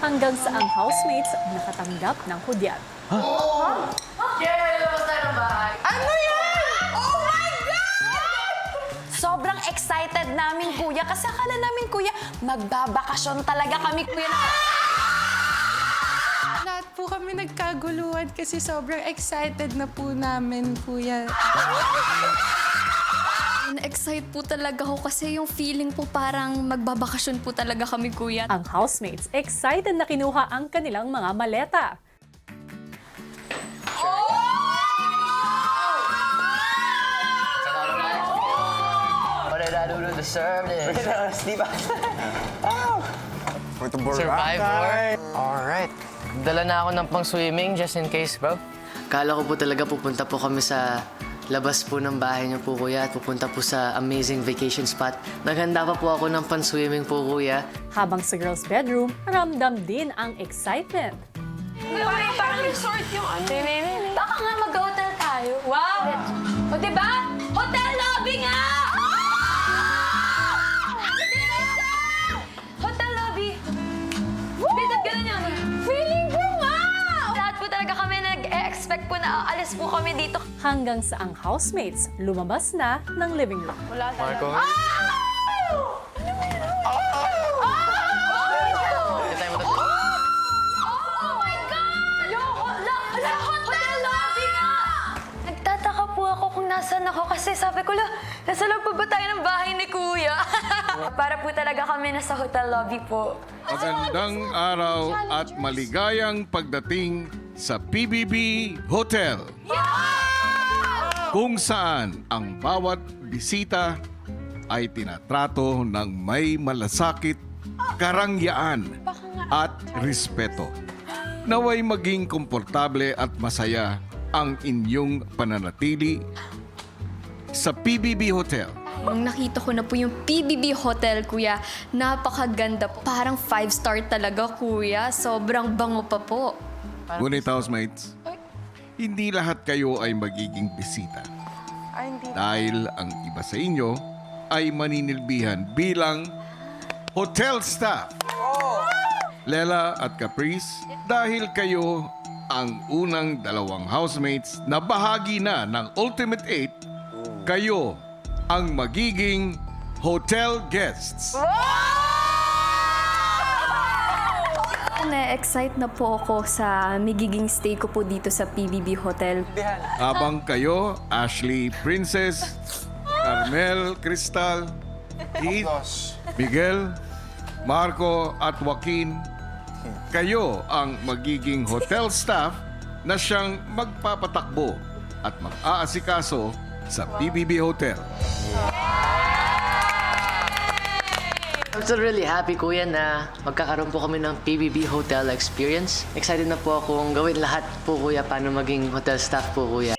hanggang sa ang housemates nakatanggap ng hudyat. Ano yan? Oh my God! Sobrang excited namin, kuya. Kasi akala namin, kuya, magbabakasyon talaga kami, kuya. Lahat po kami nagkaguluhan kasi sobrang excited na po namin, kuya. Na-excite po talaga ako kasi yung feeling po parang magbabakasyon po talaga kami, kuya. Ang housemates excited na kinuha ang kanilang mga maleta. What did I do to deserve this? Di ba? Survivor. Alright. Dala na ako ng pang-swimming just in case, bro. Kala ko po talaga pupunta po kami sa labas po ng bahay niyo po, kuya, at pupunta po sa amazing vacation spot. Naghanda pa po ako ng pan-swimming po, kuya. Habang sa girls' bedroom, ramdam din ang excitement. Parang resort yung ano. Baka nga mag-hotel tayo. Wow! O, diba? Hotel lobby nga! Hotel lobby. Bitat ganun yan. Feeling ko nga! Lahat po talaga kami nag-expect po na aalis po kami dito. Hanggang sa ang housemates lumabas na ng living room. Marco. Oh my God! Hotel lobby nga! Nagtataka po ako kung nasan ako kasi sabi ko, nasa loob pa ba tayo ng bahay ni Kuya? Para po talaga kami nasa hotel lobby po. Magandang araw at maligayang pagdating sa PBB Hotel. Kung saan ang bawat bisita ay tinatrato ng may malasakit, karangyaan at respeto. Naway maging komportable at masaya ang inyong pananatili sa PBB Hotel. Nung nakita ko na po yung PBB Hotel, kuya, napakaganda po. Parang 5-star talaga, kuya. Sobrang bango pa po. Ngunit housemates, hindi lahat kayo ay magiging bisita. Dahil ang iba sa inyo ay maninilbihan bilang hotel staff. Lela at Caprice, dahil kayo ang unang dalawang housemates na bahagi na ng Ultimate 8, kayo ang magiging hotel guests. Na-excite na po ako sa magiging stay ko po dito sa PBB Hotel. Habang kayo, Ashley Princess, Carmel Crystal, Keith, Miguel, Marco at Joaquin, kayo ang magiging hotel staff na siyang magpapatakbo at mag-aasikaso sa PBB Hotel. I'm so really happy, kuya, na magkakaroon po kami ng PBB Hotel experience. Excited na po akong gawin lahat po, kuya, paano maging hotel staff po, kuya.